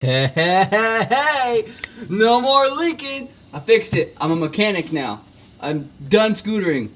Hey, no more leaking. I fixed it. I'm a mechanic now. I'm done scootering.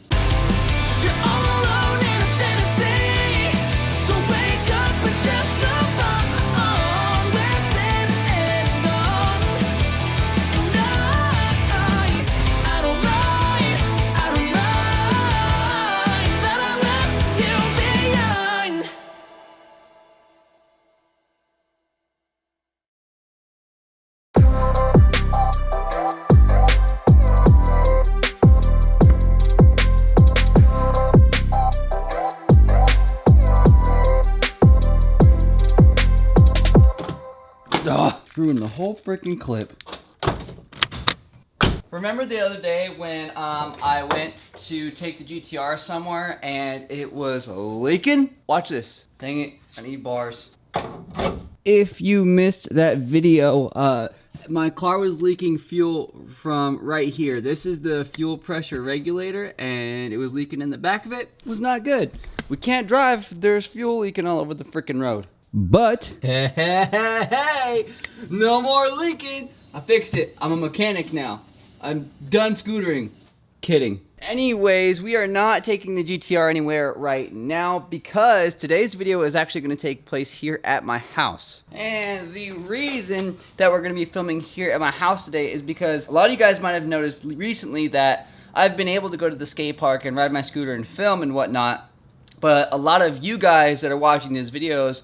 Ruined the whole freaking clip. Remember the other day when I went to take the GTR somewhere and it was leaking? Watch this. Dang it, I need bars. If you missed that video, my car was leaking fuel from right here. This is the fuel pressure regulator and it was leaking in the back of it. It was not good. We can't drive if there's fuel leaking all over the freaking road. But, hey, no more leaking. I fixed it. I'm a mechanic now. I'm done scootering. Kidding. Anyways, we are not taking the GTR anywhere right now because today's video is actually going to take place here at my house. And the reason that we're going to be filming here at my house today is because a lot of you guys might have noticed recently that I've been able to go to the skate park and ride my scooter and film and whatnot. But a lot of you guys that are watching these videos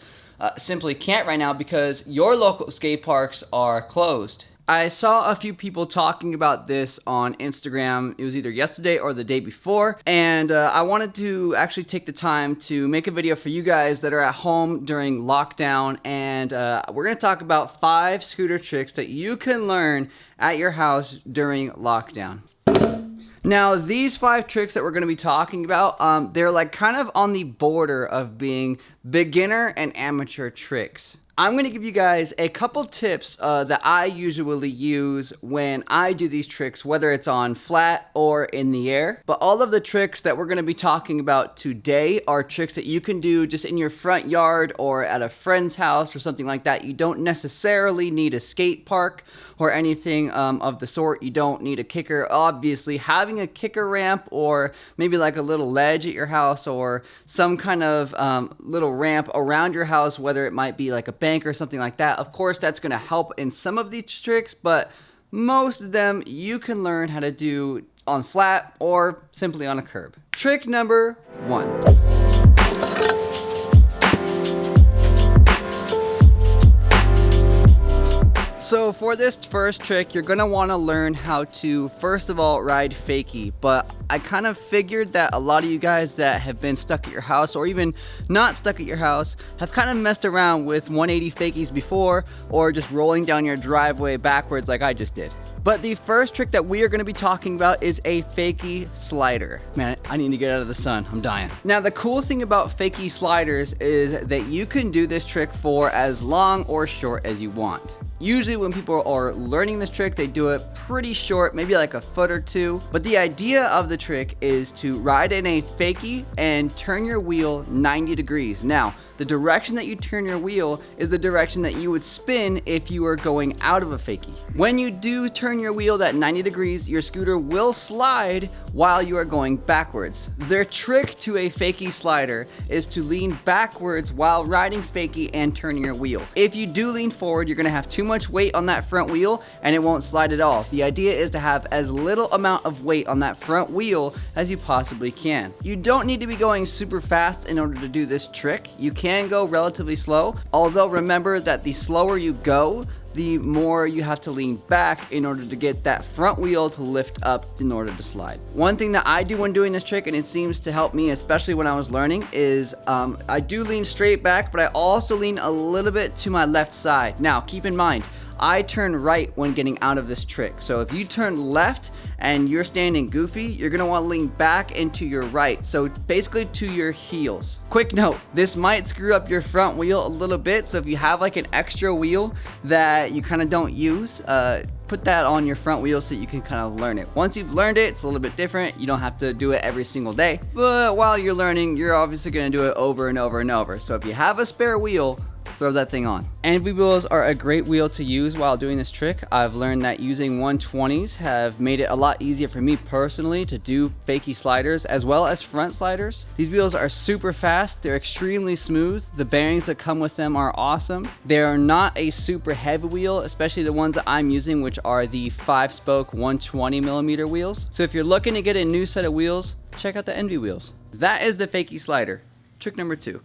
simply can't right now because your local skate parks are closed. I saw a few people talking about this on Instagram. It was either yesterday or the day before, and I wanted to actually take the time to make a video for you guys that are at home during lockdown, and we're going to talk about 5 scooter tricks that you can learn at your house during lockdown. Now, these 5 tricks that we're going to be talking about, they're like kind of on the border of being beginner and amateur tricks. I'm going to give you guys a couple tips that I usually use when I do these tricks, whether it's on flat or in the air. But all of the tricks that we're going to be talking about today are tricks that you can do just in your front yard or at a friend's house or something like that. You don't necessarily need a skate park or anything of the sort. You don't need a kicker. Obviously, having a kicker ramp or maybe like a little ledge at your house or some kind of little ramp around your house, whether it might be like a bank or something like that. Of course, that's going to help in some of these tricks, but most of them you can learn how to do on flat or simply on a curb. Trick number 1. So for this first trick, you're gonna wanna learn how to, first of all, ride fakie. But I kind of figured that a lot of you guys that have been stuck at your house or even not stuck at your house have kind of messed around with 180 fakies before or just rolling down your driveway backwards like I just did. But the first trick that we are gonna be talking about is a Fakie Slider. Man, I need to get out of the sun, I'm dying. Now the cool thing about Fakie Sliders is that you can do this trick for as long or short as you want. Usually when people are learning this trick, they do it pretty short, maybe like a foot or 2. But the idea of the trick is to ride in a fakie and turn your wheel 90 degrees. Now, the direction that you turn your wheel is the direction that you would spin if you were going out of a fakie. When you do turn your wheel that 90 degrees, your scooter will slide while you are going backwards. Their trick to a fakie slider is to lean backwards while riding fakie and turning your wheel. If you do lean forward, you're gonna have too much weight on that front wheel and it won't slide at all. The idea is to have as little amount of weight on that front wheel as you possibly can. You don't need to be going super fast in order to do this trick. You can go relatively slow, although remember that the slower you go, the more you have to lean back in order to get that front wheel to lift up in order to slide. One thing that I do when doing this trick, and it seems to help me, especially when I was learning, is I do lean straight back, but I also lean a little bit to my left side. Now, keep in mind, I turn right when getting out of this trick. So if you turn left and you're standing goofy, you're gonna wanna lean back into your right. So basically to your heels. Quick note, this might screw up your front wheel a little bit. So if you have like an extra wheel that you kind of don't use, put that on your front wheel so you can kind of learn it. Once you've learned it, it's a little bit different. You don't have to do it every single day. But while you're learning, you're obviously gonna do it over and over and over. So if you have a spare wheel, throw that thing on. Envy wheels are a great wheel to use while doing this trick. I've learned that using 120s have made it a lot easier for me personally to do fakie sliders as well as front sliders. These wheels are super fast, they're extremely smooth, the bearings that come with them are awesome. They're not a super heavy wheel, especially the ones that I'm using, which are the 5-spoke 120mm wheels. So if you're looking to get a new set of wheels, check out the Envy wheels. That is the fakie slider. Trick number 2.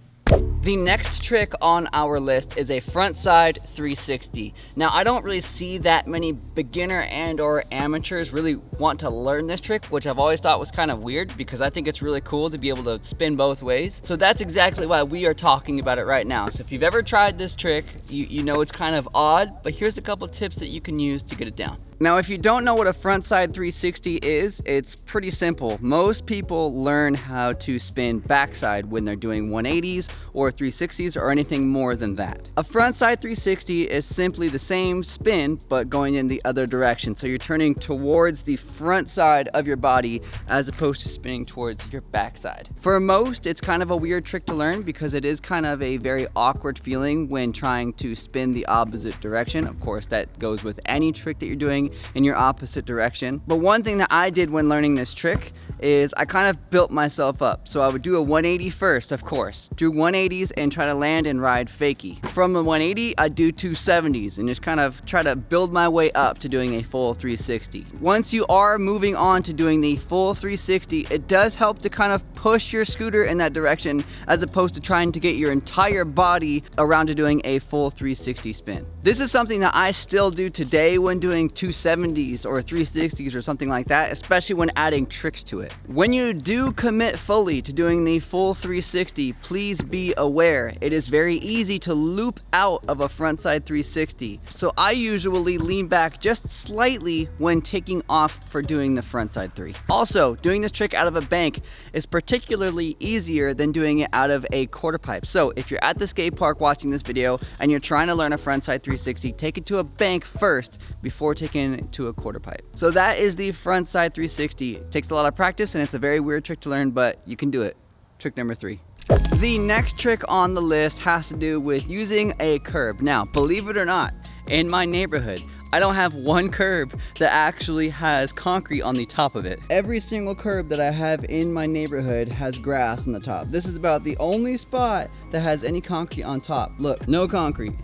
The next trick on our list is a frontside 360. Now, I don't really see that many beginner and or amateurs really want to learn this trick, which I've always thought was kind of weird because I think it's really cool to be able to spin both ways. So that's exactly why we are talking about it right now. So if you've ever tried this trick, you know it's kind of odd, but here's a couple tips that you can use to get it down. Now, if you don't know what a frontside 360 is, it's pretty simple. Most people learn how to spin backside when they're doing 180s or 360s or anything more than that. A frontside 360 is simply the same spin, but going in the other direction. So you're turning towards the front side of your body as opposed to spinning towards your backside. For most, it's kind of a weird trick to learn because it is kind of a very awkward feeling when trying to spin the opposite direction. Of course, that goes with any trick that you're doing in your opposite direction. But one thing that I did when learning this trick is I kind of built myself up. So I would do a 180 first, of course. Do 180s and try to land and ride fakie. From the 180, I'd do 270s and just kind of try to build my way up to doing a full 360. Once you are moving on to doing the full 360, it does help to kind of push your scooter in that direction as opposed to trying to get your entire body around to doing a full 360 spin. This is something that I still do today when doing 270s or 360s or something like that, especially when adding tricks to it. When you do commit fully to doing the full 360, please be aware it is very easy to loop out of a frontside 360. So I usually lean back just slightly when taking off for doing the frontside 3. Also, doing this trick out of a bank is particularly easier than doing it out of a quarter pipe. So if you're at the skate park watching this video and you're trying to learn a frontside 360, take it to a bank first before taking it to a quarter pipe. So that is the frontside 360. It takes a lot of practice and it's a very weird trick to learn, but you can do it. Trick number 3. The next trick on the list has to do with using a curb. Now, believe it or not, in my neighborhood, I don't have one curb that actually has concrete on the top of it. Every single curb that I have in my neighborhood has grass on the top. This is about the only spot that has any concrete on top. Look, no concrete.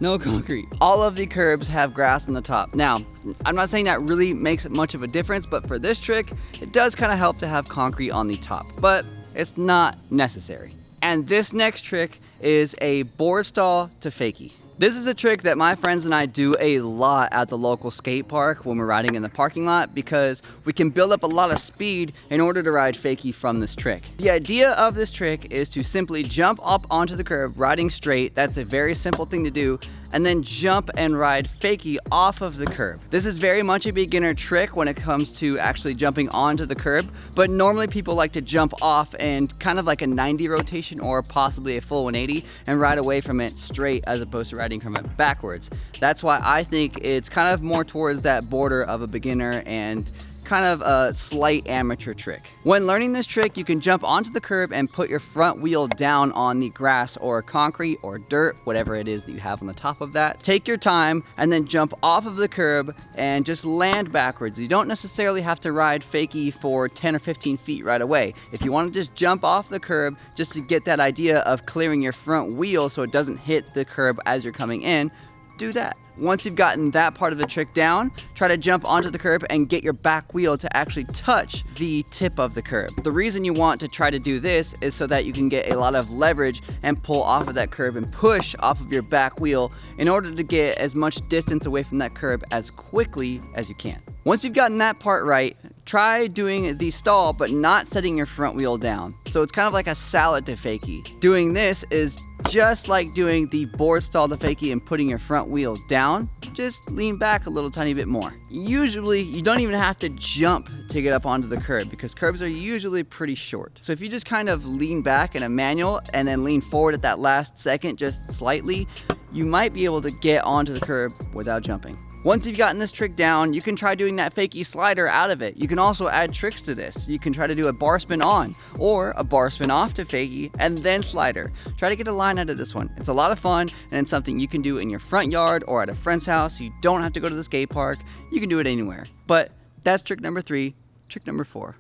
No concrete. All of the curbs have grass on the top. Now, I'm not saying that really makes much of a difference, but for this trick, it does kind of help to have concrete on the top, but it's not necessary. And this next trick is a board stall to fakie. This is a trick that my friends and I do a lot at the local skate park when we're riding in the parking lot because we can build up a lot of speed in order to ride fakie from this trick. The idea of this trick is to simply jump up onto the curb riding straight. That's a very simple thing to do. And then jump and ride fakie off of the curb. This is very much a beginner trick when it comes to actually jumping onto the curb, but normally people like to jump off and kind of like a 90 rotation or possibly a full 180 and ride away from it straight as opposed to riding from it backwards. That's why I think it's kind of more towards that border of a beginner and kind of a slight amateur trick. When learning this trick, you can jump onto the curb and put your front wheel down on the grass or concrete or dirt, whatever it is that you have on the top of that. Take your time and then jump off of the curb and just land backwards. You don't necessarily have to ride fakie for 10 or 15 feet right away. If you want to just jump off the curb just to get that idea of clearing your front wheel so it doesn't hit the curb as you're coming in, do that. Once you've gotten that part of the trick down, try to jump onto the curb and get your back wheel to actually touch the tip of the curb. The reason you want to try to do this is so that you can get a lot of leverage and pull off of that curb and push off of your back wheel in order to get as much distance away from that curb as quickly as you can. Once you've gotten that part right, try doing the stall but not setting your front wheel down. So it's kind of like a salad to fakie. Doing this is just like doing the board stall to fakie and putting your front wheel down. Just lean back a little tiny bit more. Usually, you don't even have to jump to get up onto the curb because curbs are usually pretty short. So if you just kind of lean back in a manual and then lean forward at that last second just slightly, you might be able to get onto the curb without jumping. Once you've gotten this trick down, you can try doing that Fakie Slider out of it. You can also add tricks to this. You can try to do a bar spin on or a bar spin off to Fakie and then Slider. Try to get a line out of this one. It's a lot of fun and it's something you can do in your front yard or at a friend's house. You don't have to go to the skate park. You can do it anywhere. But that's trick number 3. Trick number 4.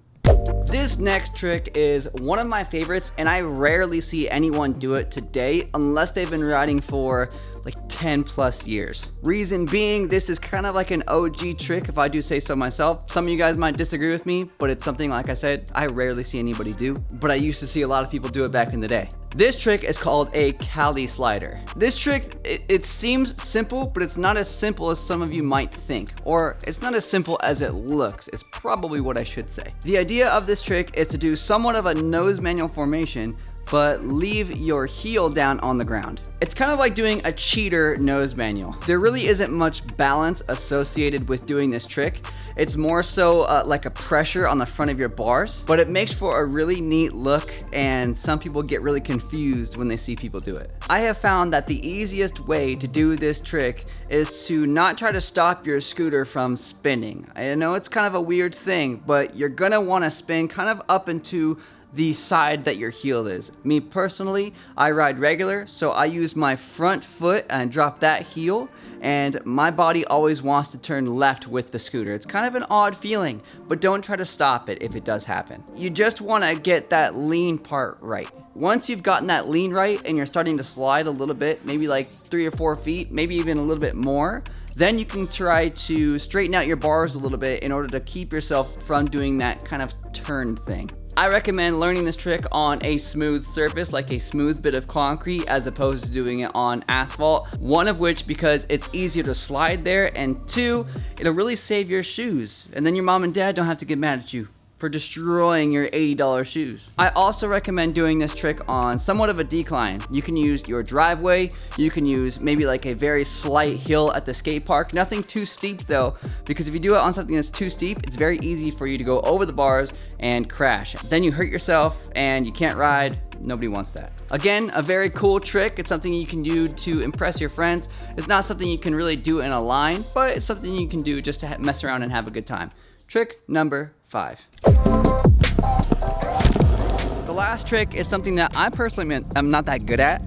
This next trick is one of my favorites, and I rarely see anyone do it today unless they've been riding for like 10 plus years. Reason being, this is kind of like an OG trick if I do say so myself. Some of you guys might disagree with me, but it's something, like I said, I rarely see anybody do, but I used to see a lot of people do it back in the day. This trick is called a Cali Slider. This trick, it seems simple, but it's not as simple as some of you might think, or it's not as simple as it looks. It's probably what I should say. The idea of this trick is to do somewhat of a nose manual formation, but leave your heel down on the ground. It's kind of like doing a cheater nose manual. There really isn't much balance associated with doing this trick. It's more so like a pressure on the front of your bars, but it makes for a really neat look, and some people get really confused when they see people do it. I have found that the easiest way to do this trick is to not try to stop your scooter from spinning. I know it's kind of a weird thing, but you're gonna wanna spin kind of up into the side that your heel is. Me personally, I ride regular, so I use my front foot and drop that heel, and my body always wants to turn left with the scooter. It's kind of an odd feeling, but don't try to stop it if it does happen. You just want to get that lean part right. Once you've gotten that lean right and you're starting to slide a little bit, maybe like 3 or 4 feet, maybe even a little bit more, then you can try to straighten out your bars a little bit in order to keep yourself from doing that kind of turn thing. I recommend learning this trick on a smooth surface, like a smooth bit of concrete, as opposed to doing it on asphalt. One of which, because it's easier to slide there, and 2, it'll really save your shoes. And then your mom and dad don't have to get mad at you for destroying your $80 shoes. I also recommend doing this trick on somewhat of a decline. You can use your driveway, you can use maybe like a very slight hill at the skate park. Nothing too steep though, because if you do it on something that's too steep, it's very easy for you to go over the bars and crash. Then you hurt yourself and you can't ride. Nobody wants that. Again, a very cool trick. It's something you can do to impress your friends. It's not something you can really do in a line, but it's something you can do just to mess around and have a good time. Trick number 5. The last trick is something that I personally am not that good at.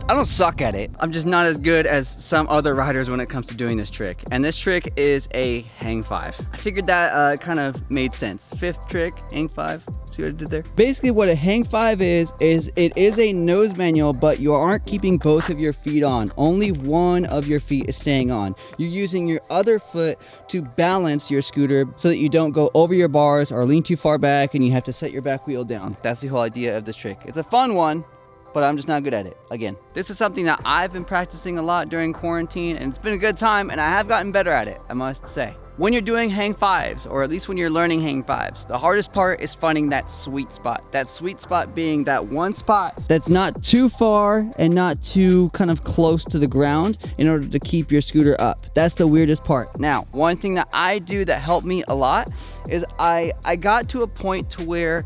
I don't suck at it. I'm just not as good as some other riders when it comes to doing this trick. And this trick is a HangFive. I figured that kind of made sense. 5th trick, HangFive. See what I did there? Basically what a HangFive is it is a nose manual, but you aren't keeping both of your feet on. Only one of your feet is staying on. You're using your other foot to balance your scooter so that you don't go over your bars or lean too far back and you have to set your back wheel down. That's the whole idea of this trick. It's a fun one, but I'm just not good at it. Again, this is something that I've been practicing a lot during quarantine, and it's been a good time, and I have gotten better at it, I must say. When you're doing HangFives, or at least when you're learning HangFives, the hardest part is finding that sweet spot. That sweet spot being that one spot that's not too far and not too kind of close to the ground in order to keep your scooter up. That's the weirdest part. Now, one thing that I do that helped me a lot is I got to a point to where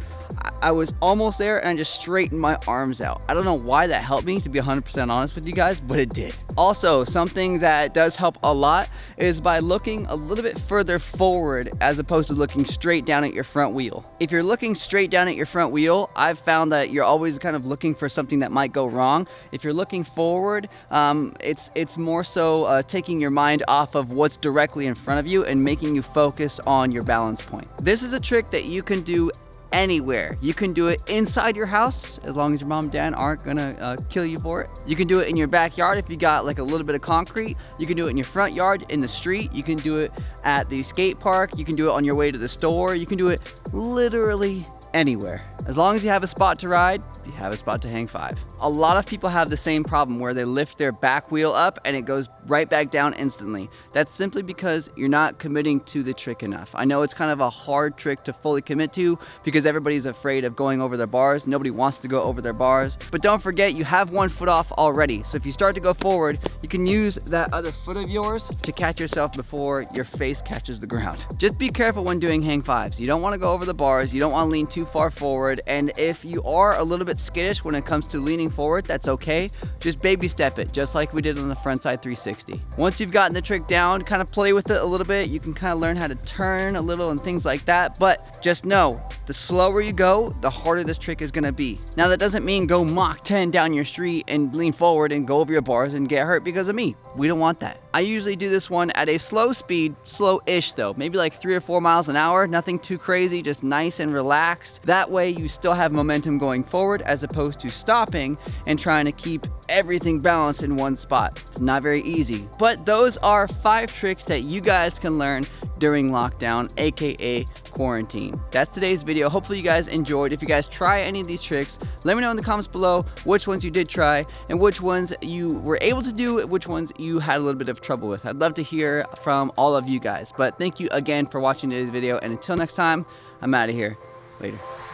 I was almost there and I just straightened my arms out. I don't know why that helped me, to be 100% honest with you guys, but it did. Also, something that does help a lot is by looking a little bit further forward as opposed to looking straight down at your front wheel. If you're looking straight down at your front wheel, I've found that you're always kind of looking for something that might go wrong. If you're looking forward, it's more so taking your mind off of what's directly in front of you and making you focus on your balance point. This is a trick that you can do anywhere. You can do it inside your house, as long as your mom and dad aren't gonna kill you for it. You can do it in your backyard if you got like a little bit of concrete. You can do it in your front yard, in the street. You can do it at the skate park. You can do it on your way to the store. You can do it literally anywhere. As long as you have a spot to ride, you have a spot to HangFive. A lot of people have the same problem where they lift their back wheel up and it goes right back down instantly. That's simply because you're not committing to the trick enough. I know it's kind of a hard trick to fully commit to because everybody's afraid of going over their bars. Nobody wants to go over their bars. But don't forget, you have one foot off already. So if you start to go forward, you can use that other foot of yours to catch yourself before your face catches the ground. Just be careful when doing HangFives. You don't want to go over the bars. You don't want to lean too too far forward, and if you are a little bit skittish when it comes to leaning forward, that's okay. Just baby step it, just like we did on the frontside 360. Once you've gotten the trick down, kind of play with it a little bit. You can kind of learn how to turn a little and things like that, but just know, the slower you go, the harder this trick is gonna be. Now that doesn't mean go Mach 10 down your street and lean forward and go over your bars and get hurt because of me. We don't want that. I usually do this one at a slow speed, slow-ish though, maybe like 3 or 4 miles an hour, nothing too crazy, just nice and relaxed. That way you still have momentum going forward as opposed to stopping and trying to keep everything balanced in one spot. It's not very easy, but those are 5 tricks that you guys can learn during lockdown, aka quarantine. That's today's video. Hopefully you guys enjoyed. If you guys try any of these tricks, let me know in the comments below which ones you did try and which ones you were able to do, which ones you had a little bit of trouble with. I'd love to hear from all of you guys. But thank you again for watching today's video, and until next time, I'm out of here. Later.